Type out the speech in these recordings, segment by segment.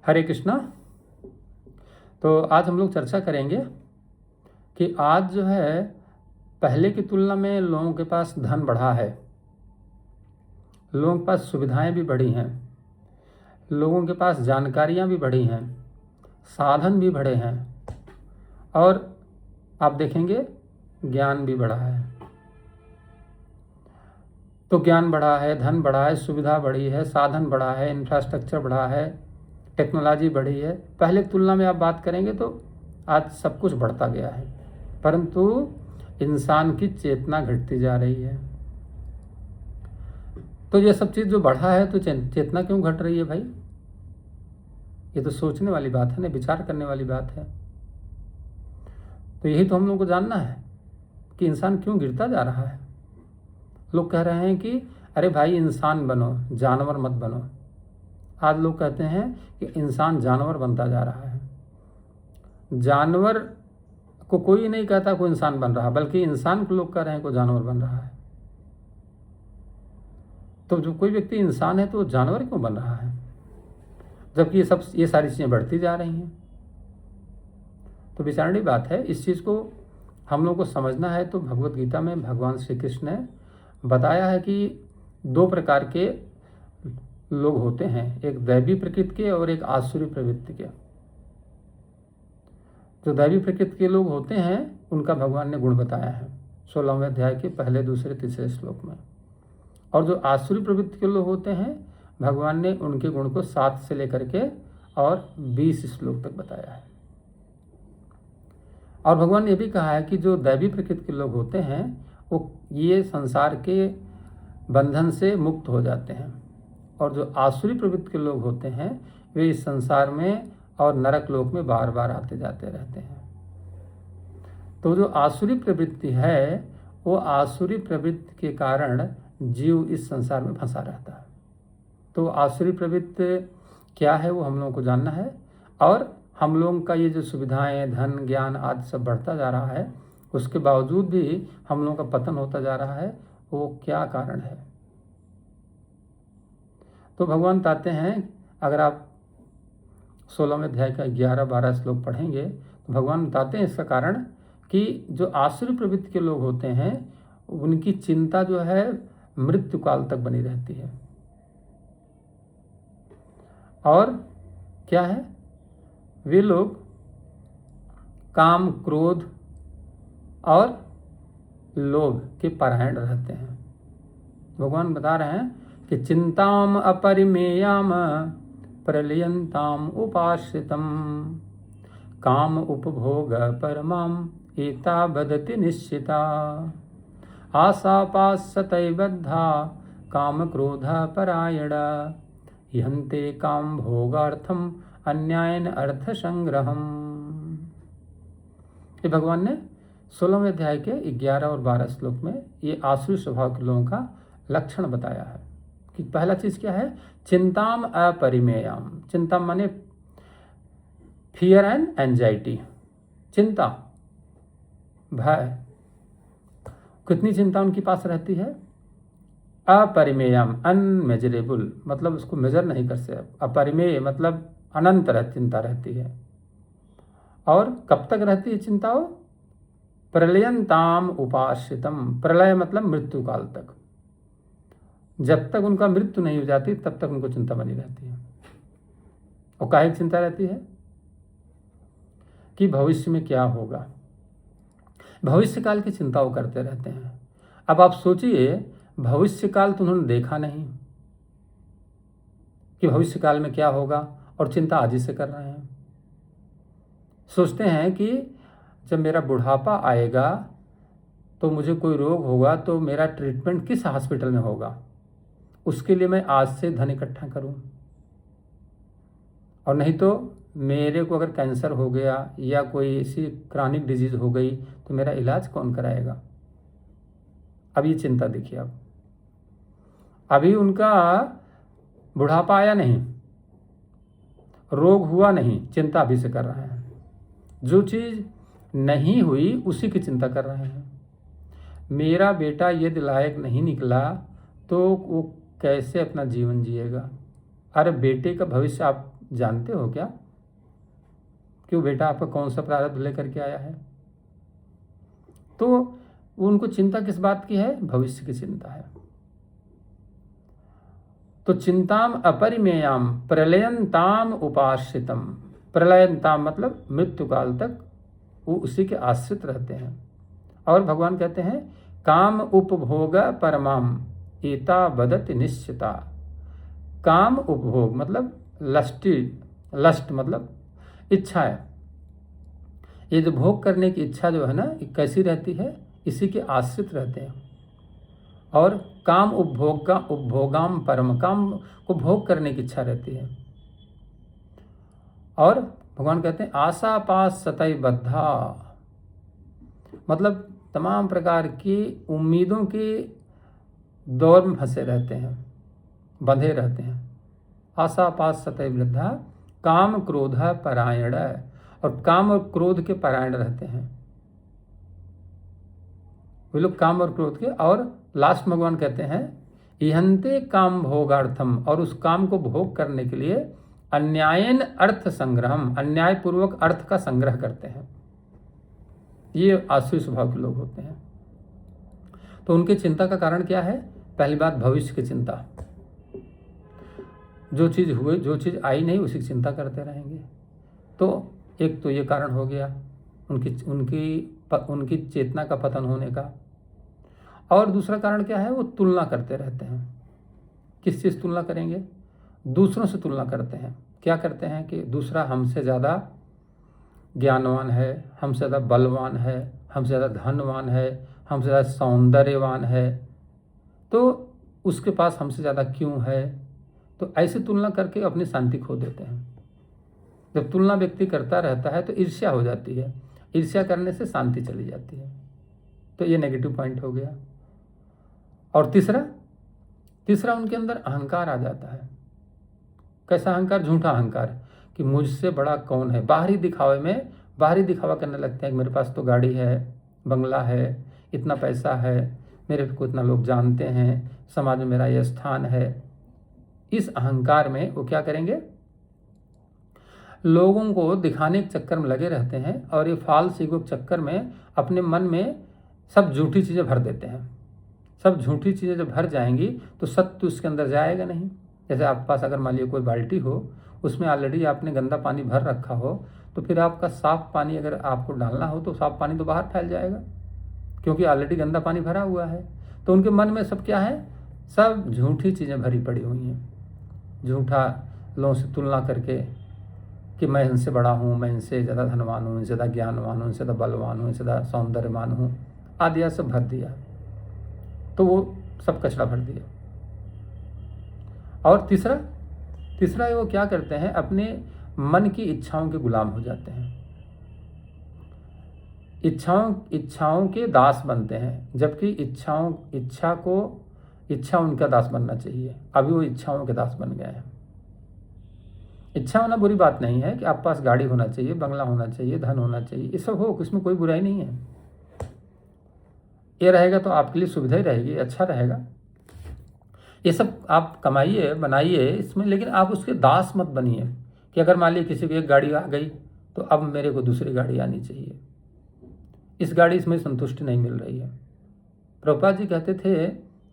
हरे कृष्णा। तो आज हम लोग चर्चा करेंगे कि आज जो है पहले की तुलना में लोगों के पास धन बढ़ा है, लोगों के पास सुविधाएं भी बढ़ी हैं, लोगों के पास जानकारियां भी बढ़ी हैं, साधन भी बढ़े हैं और आप देखेंगे ज्ञान भी बढ़ा है। तो ज्ञान बढ़ा है, धन बढ़ा है, सुविधा बढ़ी है, साधन बढ़ा है, इंफ्रास्ट्रक्चर बढ़ा है, टेक्नोलॉजी बढ़ी है। पहले की तुलना में आप बात करेंगे तो आज सब कुछ बढ़ता गया है, परंतु इंसान की चेतना घटती जा रही है। तो ये सब चीज़ जो बढ़ा है तो चेतना क्यों घट रही है भाई? ये तो सोचने वाली बात है ना, विचार करने वाली बात है। तो यही तो हम लोगों को जानना है कि इंसान क्यों गिरता जा रहा है। लोग कह रहे हैं कि अरे भाई इंसान बनो, जानवर मत बनो। आज लोग कहते हैं कि इंसान जानवर बनता जा रहा है। जानवर को कोई नहीं कहता कोई इंसान बन रहा, बल्कि इंसान को लोग कह रहे हैं कोई जानवर बन रहा है। तो जो कोई व्यक्ति इंसान है तो वो जानवर क्यों बन रहा है, जबकि ये सारी चीज़ें बढ़ती जा रही हैं। तो विचारणी बात है, इस चीज़ को हम लोग को समझना है। तो भगवत गीता में भगवान श्री कृष्ण ने बताया है कि दो प्रकार के लोग होते हैं, एक दैवी प्रकृति के और एक आसुरी प्रवृत्ति के। जो दैवी प्रकृति के लोग होते हैं उनका भगवान ने गुण बताया है 16वें अध्याय के पहले, दूसरे, तीसरे श्लोक में। और जो आसुरी प्रवृत्ति के लोग होते हैं भगवान ने उनके गुण को 7 से लेकर के और 20 श्लोक तक बताया है। और भगवान ने यह भी कहा है कि जो दैवी प्रकृति के लोग होते हैं वो ये संसार के बंधन से मुक्त हो जाते हैं, और जो आसुरी प्रवृत्ति के लोग होते हैं वे इस संसार में और नरक लोक में बार बार आते जाते रहते हैं। तो जो आसुरी प्रवृत्ति है वो आसुरी प्रवृत्ति के कारण जीव इस संसार में फंसा रहता है। तो आसुरी प्रवृत्ति क्या है वो हम लोगों को जानना है। और हम लोगों का ये जो सुविधाएं, धन, ज्ञान आदि सब बढ़ता जा रहा है, उसके बावजूद भी हम लोगों का पतन होता जा रहा है, वो क्या कारण है? तो भगवान बताते हैं, अगर आप 16वें अध्याय का 11-12 श्लोक पढ़ेंगे तो भगवान बताते हैं इसका कारण कि जो आसुरी प्रवृत्ति के लोग होते हैं उनकी चिंता जो है मृत्यु काल तक बनी रहती है। और क्या है? वे लोग काम, क्रोध और लोभ के परायण रहते हैं। भगवान बता रहे हैं कि चिंताम अपरिमेयाम प्रलयंताम उपाश्रितम काम उपभोग परमाम एता बदति निश्चिता आशापाशतैबद्धा काम क्रोध परायण यन्ते काम भोगार्थम अन्यायन अर्थ संग्रहम। ये भगवान ने 16वें अध्याय के 11 और 12 श्लोक में ये आसुरी स्वभाव के लोगों का लक्षण बताया है कि पहला चीज क्या है? चिंताम अपरिमेयाम। चिंता माने फियर एंड एंजाइटी, चिंता, भय। कितनी चिंता उनके पास रहती है? अपरिमेयम, अनमेजरेबल, मतलब उसको मेजर नहीं कर सकते। अपरिमेय मतलब अनंत चिंता रहती है। और कब तक रहती है चिंता? वो प्रलयंताम उपाश्रितम, प्रलय मतलब मृत्यु काल तक। जब तक उनका मृत्यु नहीं हो जाती तब तक उनको चिंता बनी रहती है। और काहे की चिंता रहती है? कि भविष्य में क्या होगा, भविष्य काल की चिंता वो करते रहते हैं। अब आप सोचिए, भविष्य काल तो उन्होंने देखा नहीं कि भविष्य काल में क्या होगा, और चिंता आज ही से कर रहे हैं। सोचते हैं कि जब मेरा बुढ़ापा आएगा तो मुझे कोई रोग होगा तो मेरा ट्रीटमेंट किस हॉस्पिटल में होगा, उसके लिए मैं आज से धन इकट्ठा करूं। और नहीं तो मेरे को अगर कैंसर हो गया या कोई ऐसी क्रॉनिक डिजीज हो गई तो मेरा इलाज कौन कराएगा। अब ये चिंता देखिए। अब अभी उनका बुढ़ापा आया नहीं, रोग हुआ नहीं, चिंता अभी से कर रहे हैं। जो चीज़ नहीं हुई उसी की चिंता कर रहे हैं। मेरा बेटा यदि लायक नहीं निकला तो वो कैसे अपना जीवन जिएगा। अरे बेटे का भविष्य आप जानते हो क्या कि वो बेटा आपका कौन सा प्रारब्ध लेकर के आया है? तो उनको चिंता किस बात की है? भविष्य की चिंता है। तो चिंताम अपरिमेयाम प्रलयंताम उपाश्रितम। प्रलयंताम मतलब मृत्यु काल तक वो उसी के आश्रित रहते हैं। और भगवान कहते हैं काम उपभोग परमाम एता बदति निश्चिता। काम उपभोग मतलब लस्ट मतलब इच्छा है। ये जो भोग करने की इच्छा जो है ना, ये कैसी रहती है? इसी के आश्रित रहते हैं। और काम उपभोग का उपभोगाम परम, काम को भोग करने की इच्छा रहती है। और भगवान कहते हैं आशा पास सतई बद्धा, मतलब तमाम प्रकार की उम्मीदों के दौर में फंसे रहते हैं, बंधे रहते हैं। आशा पास सतई वृद्धा काम क्रोध परायण, और काम और क्रोध के परायण रहते हैं वे लोग, काम और क्रोध के। और लास्ट भगवान कहते हैं इहंते काम भोगार्थम, और उस काम को भोग करने के लिए अन्यायन अर्थ संग्रहम, अन्याय पूर्वक अर्थ का संग्रह करते हैं। ये आसुरी स्वभाव के लोग होते हैं। तो उनकी चिंता का कारण क्या है? पहली बात भविष्य की चिंता, जो चीज़ हुई, जो चीज़ आई नहीं उसी की चिंता करते रहेंगे। तो एक तो ये कारण हो गया उनकी चेतना का पतन होने का। और दूसरा कारण क्या है? वो तुलना करते रहते हैं। किस चीज़ तुलना करेंगे? दूसरों से तुलना करते हैं। क्या करते हैं कि दूसरा हमसे ज़्यादा ज्ञानवान है, हमसे ज़्यादा बलवान है, हमसे ज़्यादा धनवान है, हमसे ज़्यादा सौंदर्यवान है, तो उसके पास हमसे ज़्यादा क्यों है? तो ऐसी तुलना करके अपनी शांति खो देते हैं। जब तुलना व्यक्ति करता रहता है तो ईर्ष्या हो जाती है, ईर्ष्या करने से शांति चली जाती है। तो ये नेगेटिव पॉइंट हो गया। और तीसरा उनके अंदर अहंकार आ जाता है। कैसा अहंकार? झूठा अहंकार कि मुझसे बड़ा कौन है। बाहरी दिखावा करने लगते हैं कि मेरे पास तो गाड़ी है, बंगला है, इतना पैसा है, मेरे को इतना लोग जानते हैं, समाज में मेरा ये स्थान है। इस अहंकार में वो क्या करेंगे? लोगों को दिखाने के चक्कर में लगे रहते हैं, और ये फॉल्स ईगो के चक्कर में अपने मन में सब झूठी चीज़ें भर देते हैं। सब झूठी चीज़ें जब भर जाएंगी तो सत्य उसके अंदर जाएगा नहीं। जैसे आपके पास अगर मान लीजिए कोई बाल्टी हो, उसमें ऑलरेडी आपने गंदा पानी भर रखा हो, तो फिर आपका साफ पानी अगर आपको डालना हो तो साफ पानी तो बाहर फैल जाएगा, क्योंकि ऑलरेडी गंदा पानी भरा हुआ है। तो उनके मन में सब क्या है? सब झूठी चीज़ें भरी पड़ी हुई हैं। झूठा लोगों से तुलना करके कि मैं इनसे बड़ा हूँ, मैं इनसे ज़्यादा धनवान हूँ, इनसे ज़्यादा ज्ञानवान हूँ, इनसे ज़्यादा बलवान हूँ, इनसे ज़्यादा सौंदर्यवान हूँ, आदि सब भर दिया। तो वो सब कचरा भर दिया। और तीसरा वो क्या करते हैं? अपने मन की इच्छाओं के गुलाम हो जाते हैं, इच्छाओं के दास बनते हैं। जबकि इच्छा उनका दास बनना चाहिए, अभी वो इच्छाओं के दास बन गए हैं। इच्छा होना बुरी बात नहीं है कि आपके पास गाड़ी होना चाहिए, बंगला होना चाहिए, धन होना चाहिए, ये सब हो, इसमें कोई बुराई नहीं है। ये रहेगा तो आपके लिए सुविधा ही रहेगी, अच्छा रहेगा। ये सब आप कमाइए, बनाइए इसमें, लेकिन आप उसके दास मत बनिए कि अगर मान लीजिए किसी की एक गाड़ी आ गई तो अब मेरे को दूसरी गाड़ी आनी चाहिए, इस गाड़ी इसमें संतुष्टि नहीं मिल रही है। प्रभुपाद जी कहते थे,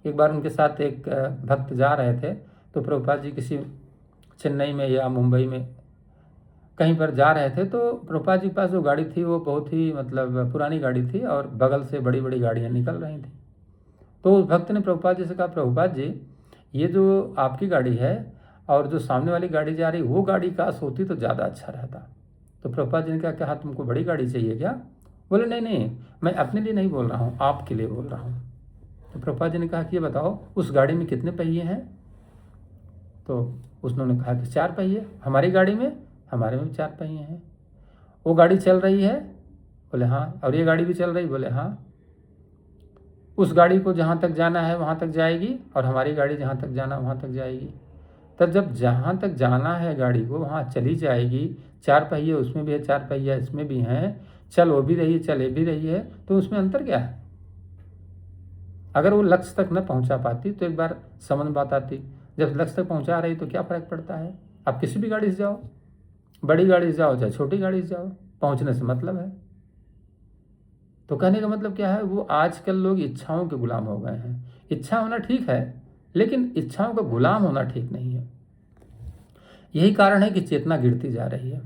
एक बार उनके साथ एक भक्त जा रहे थे, तो प्रभुपाद जी किसी चेन्नई में या मुंबई में कहीं पर जा रहे थे, तो प्रभुपाद जी के पास जो गाड़ी थी वो बहुत ही मतलब पुरानी गाड़ी थी, और बगल से बड़ी बड़ी गाड़ियाँ निकल रही थी। तो उस भक्त ने प्रभुपाद जी से कहा, प्रभुपाद जी ये जो आपकी गाड़ी है और जो सामने वाली गाड़ी जा रही, वो गाड़ी काश होती तो ज़्यादा अच्छा रहता। तो प्रभुपाद जी ने कहा, क्या तुमको बड़ी गाड़ी चाहिए क्या? बोले नहीं, मैं अपने लिए नहीं बोल रहा हूँ, आपके लिए बोल रहा हूँ। तो प्रभुपाद जी ने कहा कि ये बताओ उस गाड़ी में कितने पहिए हैं? तो उसने कहा कि 4 पहिए। हमारी गाड़ी में? हमारे में 4 पहिए हैं। वो गाड़ी चल रही है? बोले हाँ। और ये गाड़ी भी चल रही? बोले हाँ। उस गाड़ी को जहाँ तक जाना है वहाँ तक जाएगी, और हमारी गाड़ी जहाँ तक जाना वहाँ तक जाएगी। तब जब जहाँ तक जाना है गाड़ी को वहाँ चली जाएगी, 4 पहिए उसमें भी है, 4 पहिया इसमें भी हैं, चल वो भी रही है, चले भी रही है, तो उसमें अंतर क्या है? अगर वो लक्ष्य तक न पहुँचा पाती तो एक बार समझ बात आती, जब लक्ष्य तक पहुँचा रही तो क्या फ़र्क पड़ता है? आप किसी भी गाड़ी से जाओ, बड़ी गाड़ी से जाओ चाहे छोटी गाड़ी से जाओ, पहुंचने से मतलब है। तो कहने का मतलब क्या है, वो आजकल लोग इच्छाओं के गुलाम हो गए हैं। इच्छा होना ठीक है, लेकिन इच्छाओं का गुलाम होना ठीक नहीं है। यही कारण है कि चेतना गिरती जा रही है।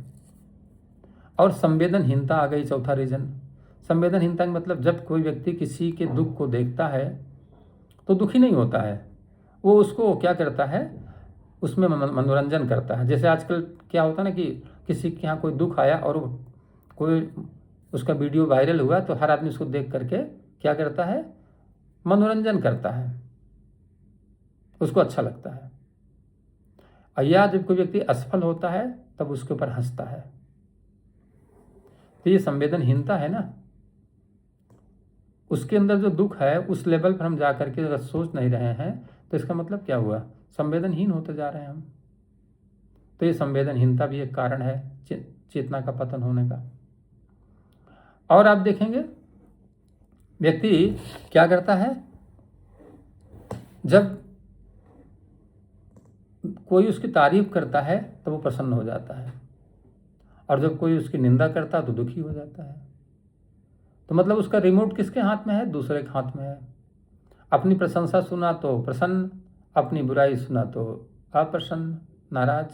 और संवेदनहीनता आ गई, चौथा रीजन। संवेदनहीनता का मतलब जब कोई व्यक्ति किसी के दुख को देखता है तो दुखी नहीं होता है, वो उसको क्या करता है, उसमें मनोरंजन करता है। जैसे आजकल क्या होता है ना कि किसी के यहाँ कोई दुख आया और कोई उसका वीडियो वायरल हुआ तो हर आदमी उसको देख करके क्या करता है, मनोरंजन करता है, उसको अच्छा लगता है। और या जब कोई व्यक्ति असफल होता है तब उसके ऊपर हंसता है। तो ये संवेदनहीनता है ना। उसके अंदर जो दुख है उस लेवल पर हम जा करके अगर सोच नहीं रहे हैं तो इसका मतलब क्या हुआ, संवेदनहीन होते जा रहे हैं हम। तो ये संवेदनहीनता भी एक कारण है चेतना का पतन होने का। और आप देखेंगे व्यक्ति क्या करता है, जब कोई उसकी तारीफ करता है तो वो प्रसन्न हो जाता है, और जब कोई उसकी निंदा करता है तो दुखी हो जाता है। तो मतलब उसका रिमोट किसके हाथ में है, दूसरे के हाथ में है। अपनी प्रशंसा सुना तो प्रसन्न, अपनी बुराई सुना तो अप्रसन्न, नाराज,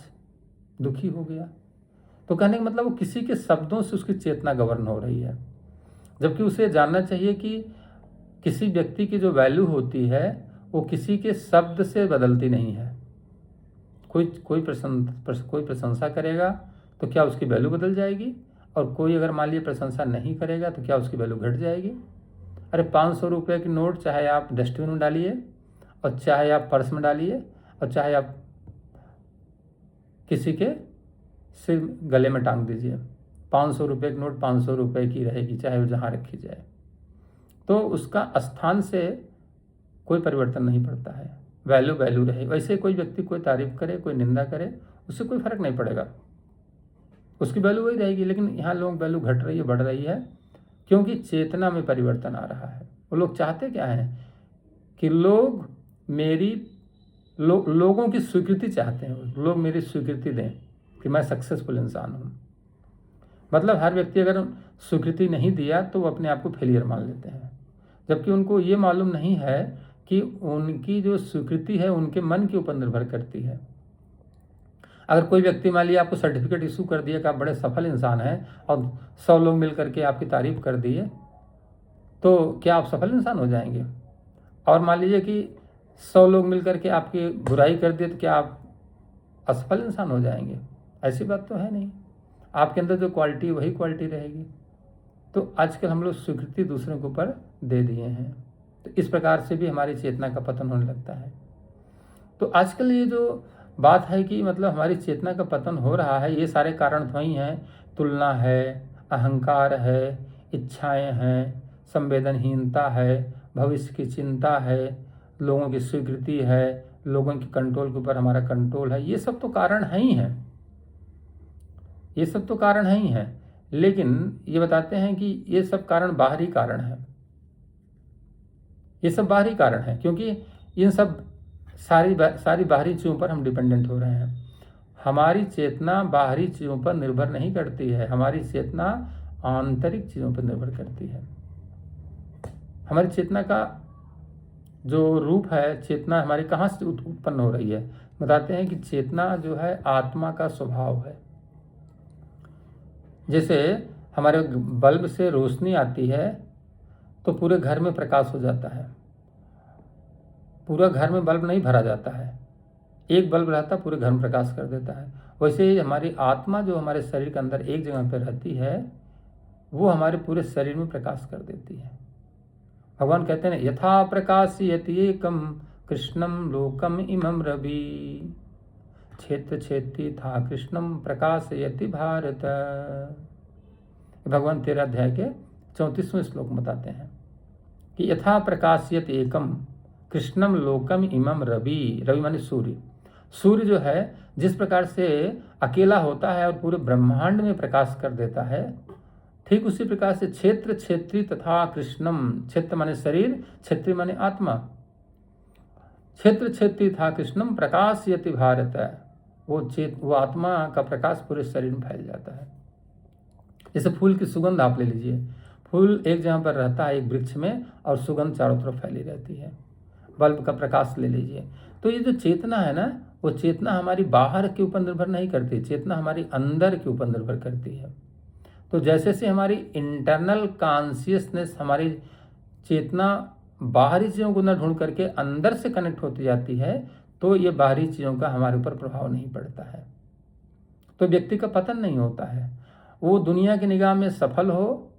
दुखी हो गया। तो कहने का मतलब वो किसी के शब्दों से उसकी चेतना गवर्न हो रही है, जबकि उसे जानना चाहिए कि किसी व्यक्ति की जो वैल्यू होती है वो किसी के शब्द से बदलती नहीं है। कोई प्रशंसा करेगा तो क्या उसकी वैल्यू बदल जाएगी, और कोई अगर मान लीजिए प्रशंसा नहीं करेगा तो क्या उसकी वैल्यू घट जाएगी। अरे 500 रुपये की नोट चाहे आप डस्टबिन में डालिए, और चाहे आप पर्स में डालिए, और चाहे आप किसी के सिर गले में टांग दीजिए, 500 रुपये की नोट 500 रुपये की रहेगी, चाहे वो जहाँ रखी जाए। तो उसका स्थान से कोई परिवर्तन नहीं पड़ता है, वैल्यू वैल्यू रहे। वैसे कोई व्यक्ति कोई तारीफ करे, कोई निंदा करे, उससे कोई फर्क नहीं पड़ेगा, उसकी वैल्यू वही रहेगी। लेकिन यहाँ लोग वैल्यू घट रही है, बढ़ रही है, क्योंकि चेतना में परिवर्तन आ रहा है। वो लोग चाहते क्या हैं कि लोग मेरी लोगों की स्वीकृति चाहते हैं, लोग मेरी स्वीकृति दें कि मैं सक्सेसफुल इंसान हूँ। मतलब हर व्यक्ति अगर स्वीकृति नहीं दिया तो वो अपने आप को फेलियर मान लेते हैं, जबकि उनको ये मालूम नहीं है कि उनकी जो स्वीकृति है उनके मन के ऊपर निर्भर करती है। अगर कोई व्यक्ति मान लीजिए आपको सर्टिफिकेट इशू कर दिया कि आप बड़े सफल इंसान हैं और 100 लोग मिल करके आपकी तारीफ कर दिए, तो क्या आप सफल इंसान हो जाएंगे? और मान लीजिए कि 100 लोग मिल करके आपकी बुराई कर दिए तो क्या आप असफल इंसान हो जाएंगे? ऐसी बात तो है नहीं। आपके अंदर जो क्वालिटी वही क्वालिटी रहेगी। तो आजकल हम लोग स्वीकृति दूसरों के ऊपर दे दिए हैं, तो इस प्रकार से भी हमारी चेतना का पतन होने लगता है। तो आजकल ये जो बात है कि मतलब हमारी चेतना का पतन हो रहा है, ये सारे कारण तो वही हैं। तुलना है, अहंकार है, इच्छाएं हैं, संवेदनहीनता है, भविष्य की चिंता है, लोगों की स्वीकृति है, लोगों के कंट्रोल के ऊपर हमारा कंट्रोल है। ये सब तो कारण है ही हैं, ये सब तो कारण है ही हैं। लेकिन ये बताते हैं कि ये सब कारण बाहरी कारण है, ये सब बाहरी कारण है, क्योंकि इन सब सारी बाहरी चीज़ों पर हम डिपेंडेंट हो रहे हैं। हमारी चेतना बाहरी चीज़ों पर निर्भर नहीं करती है, हमारी चेतना आंतरिक चीज़ों पर निर्भर करती है। हमारी चेतना का जो रूप है, चेतना हमारी कहाँ से उत्पन्न हो रही है? बताते हैं कि चेतना जो है आत्मा का स्वभाव है। जैसे हमारे बल्ब से रोशनी आती है तो पूरे घर में प्रकाश हो जाता है। पूरा घर में बल्ब नहीं भरा जाता है, एक बल्ब रहता पूरे घर में प्रकाश कर देता है। वैसे ही हमारी आत्मा जो हमारे शरीर के अंदर एक जगह पर रहती है वो हमारे पूरे शरीर में प्रकाश कर देती है। भगवान कहते हैं यथा प्रकाशयति एकम कृष्णम लोकम इमं रवि क्षेत्र क्षेत्री था कृष्णम प्रकाशयति भारत। भगवान 13 अध्याय के 34वें श्लोक बताते हैं कि यथा प्रकाशयति एकम कृष्णम लोकम इमं रवि। रवि माने सूर्य। सूर्य जो है जिस प्रकार से अकेला होता है और पूरे ब्रह्मांड में प्रकाश कर देता है, ठीक उसी प्रकार से क्षेत्र क्षेत्री तथा कृष्णम, क्षेत्र माने शरीर, क्षेत्री माने आत्मा, क्षेत्र क्षेत्री था कृष्णम प्रकाशयति भारत। वो आत्मा का प्रकाश पूरे शरीर में फैल जाता है। जैसे फूल की सुगंध आप ले लीजिए, फूल एक जगह पर रहता है एक वृक्ष में और सुगंध चारों तरफ फैली रहती है। बल्ब का प्रकाश ले लीजिए। तो ये जो चेतना है ना, वो चेतना हमारी बाहर के ऊपर निर्भर नहीं करती, चेतना हमारी अंदर के ऊपर निर्भर करती है। तो जैसे से हमारी इंटरनल कॉन्शियसनेस, हमारी चेतना बाहरी चीज़ों को न ढूंढ करके अंदर से कनेक्ट होती जाती है, तो ये बाहरी चीज़ों का हमारे ऊपर प्रभाव नहीं पड़ता है, तो व्यक्ति का पतन नहीं होता है। वो दुनिया की निगाह में सफल हो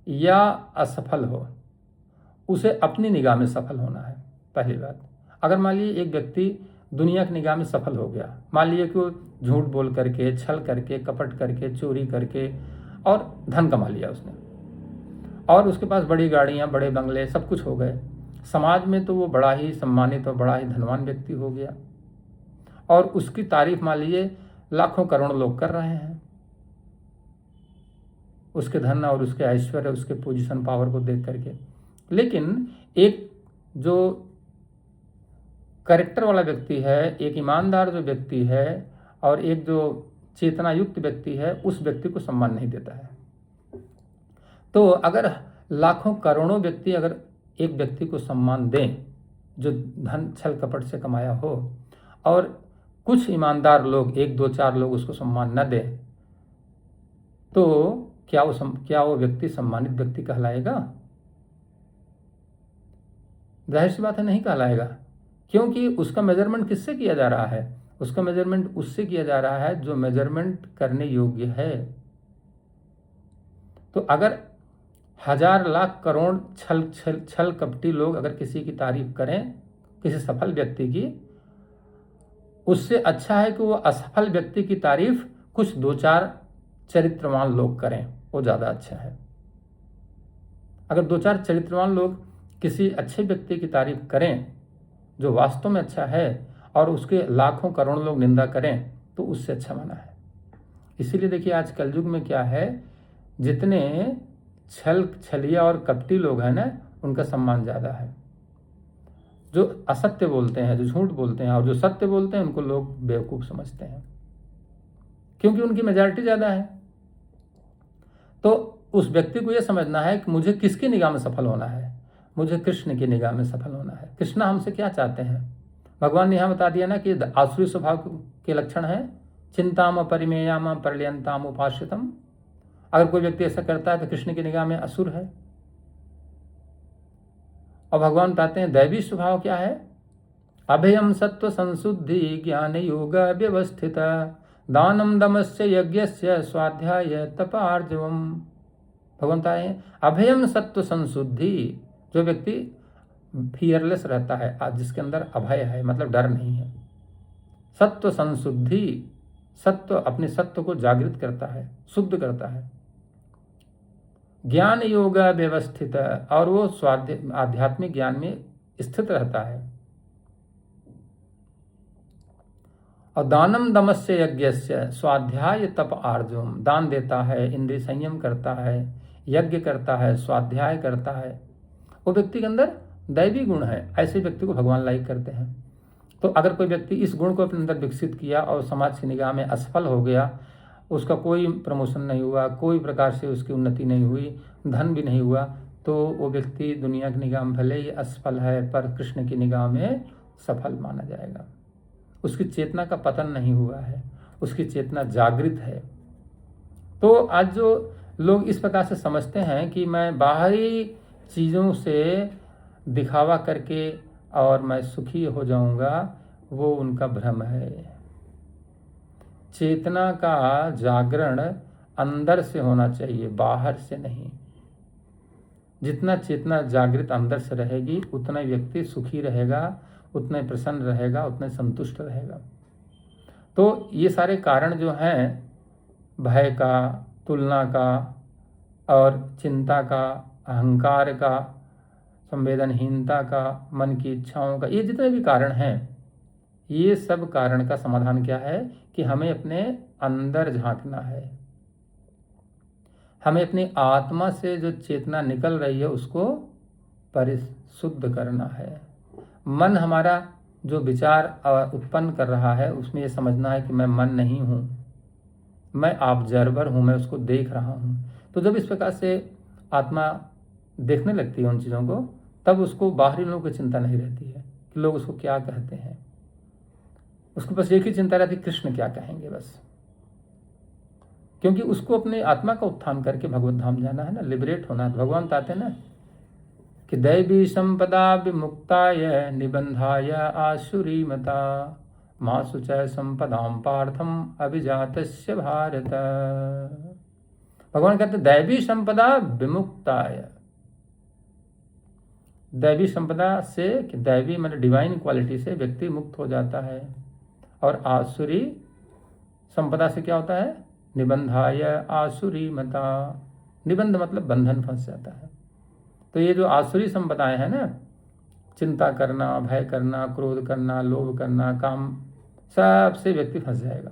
या असफल हो, उसे अपनी निगाह में सफल होना है। पहली बात, अगर मान लीजिए एक व्यक्ति दुनिया की निगाह में सफल हो गया, मान लीजिए कि वो झूठ बोल करके, छल करके, कपट करके, चोरी करके और धन कमा लिया उसने, और उसके पास बड़ी गाड़ियाँ, बड़े बंगले, सब कुछ हो गए, समाज में तो वो बड़ा ही सम्मानित और बड़ा ही धनवान व्यक्ति हो गया, और उसकी तारीफ मान लीजिए लाखों करोड़ों लोग कर रहे हैं, उसके धन और उसके ऐश्वर्य, उसके पोजीशन, पावर को देख करके। लेकिन एक जो कैरेक्टर वाला व्यक्ति है, एक ईमानदार जो व्यक्ति है और एक जो चेतना युक्त व्यक्ति है, उस व्यक्ति को सम्मान नहीं देता है। तो अगर लाखों करोड़ों व्यक्ति अगर एक व्यक्ति को सम्मान दें जो धन छल कपट से कमाया हो, और कुछ ईमानदार लोग, एक दो चार लोग उसको सम्मान न दें, तो क्या वो व्यक्ति सम्मानित व्यक्ति कहलाएगा? जाहिर सी बात है, नहीं कहलाएगा। क्योंकि उसका मेजरमेंट किससे किया जा रहा है? उसका मेजरमेंट उससे किया जा रहा है जो मेजरमेंट करने योग्य है। तो अगर हजार लाख करोड़ छल कपटी लोग अगर किसी की तारीफ करें, किसी सफल व्यक्ति की, उससे अच्छा है कि वो असफल व्यक्ति की तारीफ कुछ दो चार चरित्रवान लोग करें, वो ज़्यादा अच्छा है। अगर दो चार चरित्रवान लोग किसी अच्छे व्यक्ति की तारीफ करें जो वास्तव में अच्छा है, और उसके लाखों करोड़ों लोग निंदा करें, तो उससे अच्छा माना है। इसीलिए देखिए आज कलयुग में क्या है, जितने छलिया और कपटी लोग हैं ना, उनका सम्मान ज़्यादा है। जो असत्य बोलते हैं, जो झूठ बोलते हैं, और जो सत्य बोलते हैं, उनको लोग बेवकूफ़ समझते हैं, क्योंकि उनकी मेजॉरिटी ज़्यादा है। तो उस व्यक्ति को यह समझना है कि मुझे किसकी निगाह में सफल होना है? मुझे कृष्ण की निगाह में सफल होना है। कृष्ण हमसे क्या चाहते हैं? भगवान ने यहाँ बता दिया ना कि आसुरी स्वभाव के लक्षण है, चिंताम परिमेयाम प्रलयंताम उपाश्रितम। अगर कोई व्यक्ति ऐसा करता है तो कृष्ण की निगाह में असुर है। और भगवान बताते हैं दैवी स्वभाव क्या है? अभयम सत्व संशुद्धि ज्ञान योग व्यवस्थित दानम दमस्य यज्ञस्य स्वाध्याय तपार्जवम। भगवान बताते हैं अभयम सत्व संशुद्धि, जो व्यक्ति फियरलेस रहता है, आज जिसके अंदर अभय है, मतलब डर नहीं है। सत्व संशुद्धि, सत्व अपने सत्व को जागृत करता है, शुद्ध करता है। ज्ञान योग व्यवस्थित, और वो आध्यात्मिक ज्ञान में स्थित रहता है। और दानम दमस्य यज्ञस्य स्वाध्याय तप आर्जवम, दान देता है, इंद्रिय संयम करता है, यज्ञ करता है, स्वाध्याय करता है। वो व्यक्ति के अंदर दैवी गुण है, ऐसे व्यक्ति को भगवान लाइक करते हैं। तो अगर कोई व्यक्ति इस गुण को अपने अंदर विकसित किया और समाज की निगाह में असफल हो गया, उसका कोई प्रमोशन नहीं हुआ, कोई प्रकार से उसकी उन्नति नहीं हुई, धन भी नहीं हुआ, तो वो व्यक्ति दुनिया की निगाह में भले ही असफल है, पर कृष्ण की निगाह में सफल माना जाएगा। उसकी चेतना का पतन नहीं हुआ है, उसकी चेतना जागृत है। तो आज जो लोग इस प्रकार से समझते हैं कि मैं बाहरी चीज़ों से दिखावा करके और मैं सुखी हो जाऊंगा, वो उनका भ्रम है। चेतना का जागरण अंदर से होना चाहिए, बाहर से नहीं। जितना चेतना जागृत अंदर से रहेगी, उतना व्यक्ति सुखी रहेगा, उतना प्रसन्न रहेगा, उतना संतुष्ट रहेगा। तो ये सारे कारण जो हैं, भय का, तुलना का और चिंता का, अहंकार का, संवेदनहीनता का, मन की इच्छाओं का, ये जितने भी कारण हैं, ये सब कारण का समाधान क्या है कि हमें अपने अंदर झांकना है। हमें अपनी आत्मा से जो चेतना निकल रही है उसको परिशुद्ध करना है। मन हमारा जो विचार उत्पन्न कर रहा है उसमें ये समझना है कि मैं मन नहीं हूँ, मैं ऑब्जर्वर हूँ, मैं उसको देख रहा हूँ। तो जब इस प्रकार से आत्मा देखने लगती है उन चीज़ों को, तब उसको बाहरी लोगों की चिंता नहीं रहती है कि लोग उसको क्या कहते हैं। उसको बस एक ही चिंता रहती है, कृष्ण क्या कहेंगे बस। क्योंकि उसको अपने आत्मा का उत्थान करके भगवत धाम जाना है ना, लिबरेट होना है। भगवान कहते हैं ना कि दैवी संपदा विमुक्ताय निबंधाय आसुरी मता माँ सुचय संपदाम पार्थम अभिजातस्य भारत। भगवान कहते हैं दैवी संपदा विमुक्ताय, दैवी संपदा से कि दैवी मतलब डिवाइन क्वालिटी से व्यक्ति मुक्त हो जाता है, और आसुरी संपदा से क्या होता है, निबंधाय आसुरी मता, निबंध मतलब बंधन, फंस जाता है। तो ये जो आसुरी संपदाएं हैं ना, चिंता करना, भय करना, क्रोध करना, लोभ करना, काम, सबसे व्यक्ति फंस जाएगा,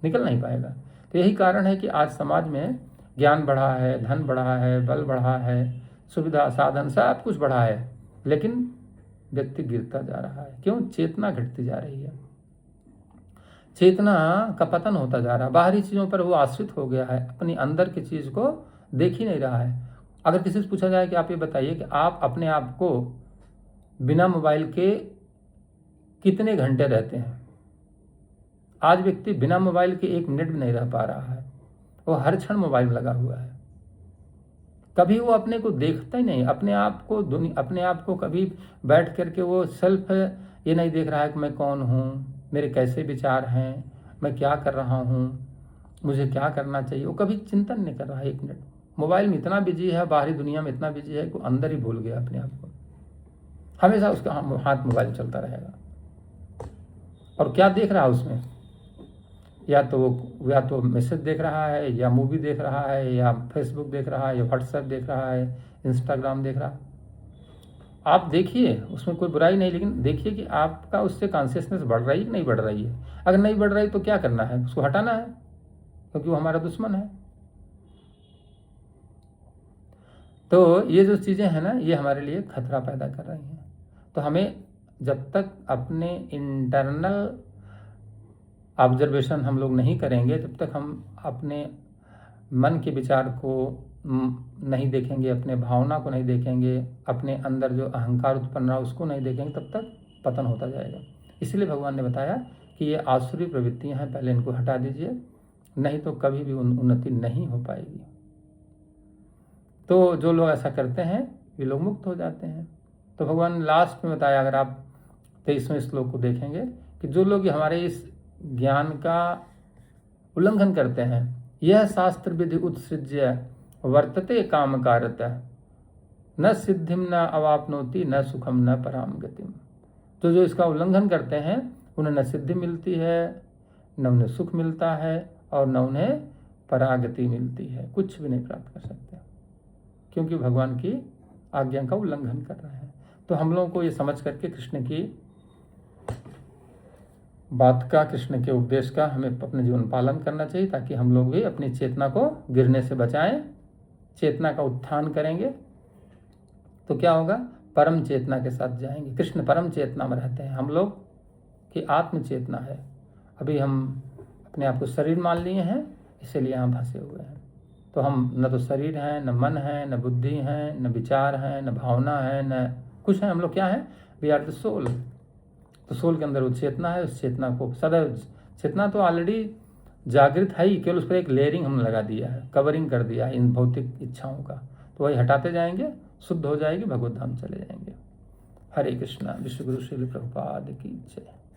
निकल नहीं पाएगा। तो यही कारण है कि आज समाज में ज्ञान बढ़ा है, धन बढ़ा है, बल बढ़ा है, सुविधा साधन सब कुछ बढ़ा है, लेकिन व्यक्ति गिरता जा रहा है। क्यों? चेतना घटती जा रही है, चेतना का पतन होता जा रहा है। बाहरी चीज़ों पर वो आश्रित हो गया है, अपनी अंदर की चीज़ को देख ही नहीं रहा है। अगर किसी से पूछा जाए कि आप ये बताइए कि आप अपने आप को बिना मोबाइल के कितने घंटे रहते हैं, आज व्यक्ति बिना मोबाइल के 1 मिनट भी नहीं रह पा रहा है। वो हर क्षण मोबाइल में लगा हुआ है, कभी वो अपने को देखता ही नहीं, अपने आप को कभी बैठ करके वो सेल्फ ये नहीं देख रहा है कि मैं कौन हूँ, मेरे कैसे विचार हैं, मैं क्या कर रहा हूँ, मुझे क्या करना चाहिए। वो कभी चिंतन नहीं कर रहा है। 1 मिनट मोबाइल में इतना बिजी है, बाहरी दुनिया में इतना बिजी है कि वो अंदर ही भूल गया अपने आप को। हमेशा उसका हाथ मोबाइल चलता रहेगा, और क्या देख रहा है उसमें, या तो मैसेज देख रहा है, या मूवी देख रहा है, या फेसबुक देख रहा है, या व्हाट्सएप देख रहा है, इंस्टाग्राम देख रहा है। आप देखिए, उसमें कोई बुराई नहीं, लेकिन देखिए कि आपका उससे कॉन्शियसनेस बढ़ रही है कि नहीं बढ़ रही है। अगर नहीं बढ़ रही तो क्या करना है, उसको हटाना है, क्योंकि वो हमारा दुश्मन है। तो ये जो चीज़ें हैं ना, ये हमारे लिए खतरा पैदा कर रही हैं। तो हमें जब तक अपने इंटरनल ऑब्जर्वेशन हम लोग नहीं करेंगे, जब तक हम अपने मन के विचार को नहीं देखेंगे, अपने भावना को नहीं देखेंगे, अपने अंदर जो अहंकार उत्पन्न रहा उसको नहीं देखेंगे, तब तक पतन होता जाएगा। इसलिए भगवान ने बताया कि ये आसुरी प्रवृत्तियां हैं, पहले इनको हटा दीजिए, नहीं तो कभी भी उन्नति नहीं हो पाएगी। तो जो लोग ऐसा करते हैं वे लोग मुक्त हो जाते हैं। तो भगवान ने लास्ट में बताया, अगर आप 23वें श्लोक को देखेंगे, कि जो लोग हमारे इस ज्ञान का उल्लंघन करते हैं, यह शास्त्र विधि उत्सृज्य वर्तते काम कारतः न सिद्धिम न अवापनोति न सुखम न पराम गतिम। तो जो इसका उल्लंघन करते हैं उन्हें न सिद्धि मिलती है, न उन्हें सुख मिलता है, और न उन्हें परागति मिलती है, कुछ भी नहीं प्राप्त कर सकते, क्योंकि भगवान की आज्ञा का उल्लंघन कर रहे हैं। तो हम लोगों को ये समझ करके कृष्ण की बात का, कृष्ण के उपदेश का हमें अपने जीवन पालन करना चाहिए, ताकि हम लोग भी अपनी चेतना को गिरने से बचाएं, चेतना का उत्थान करेंगे। तो क्या होगा, परम चेतना के साथ जाएंगे। कृष्ण परम चेतना में रहते हैं, हम लोग की आत्म चेतना है। अभी हम अपने आप को शरीर मान लिए हैं, इसीलिए यहाँ फंसे हुए हैं। तो हम न तो शरीर हैं, न मन है, न बुद्धि है, न विचार हैं, न भावना है, न कुछ है। हम लोग क्या है, वी आर द सोल। तो सोल के अंदर वो चेतना है, उस चेतना को सदैव, चेतना तो ऑलरेडी जागृत है ही, केवल उस पर एक लेयरिंग हमने लगा दिया है, कवरिंग कर दिया है इन भौतिक इच्छाओं का। तो वही हटाते जाएंगे, शुद्ध हो जाएगी, भगवत धाम चले जाएंगे। हरे कृष्णा। विश्व गुरु श्री प्रभुपाद की जय।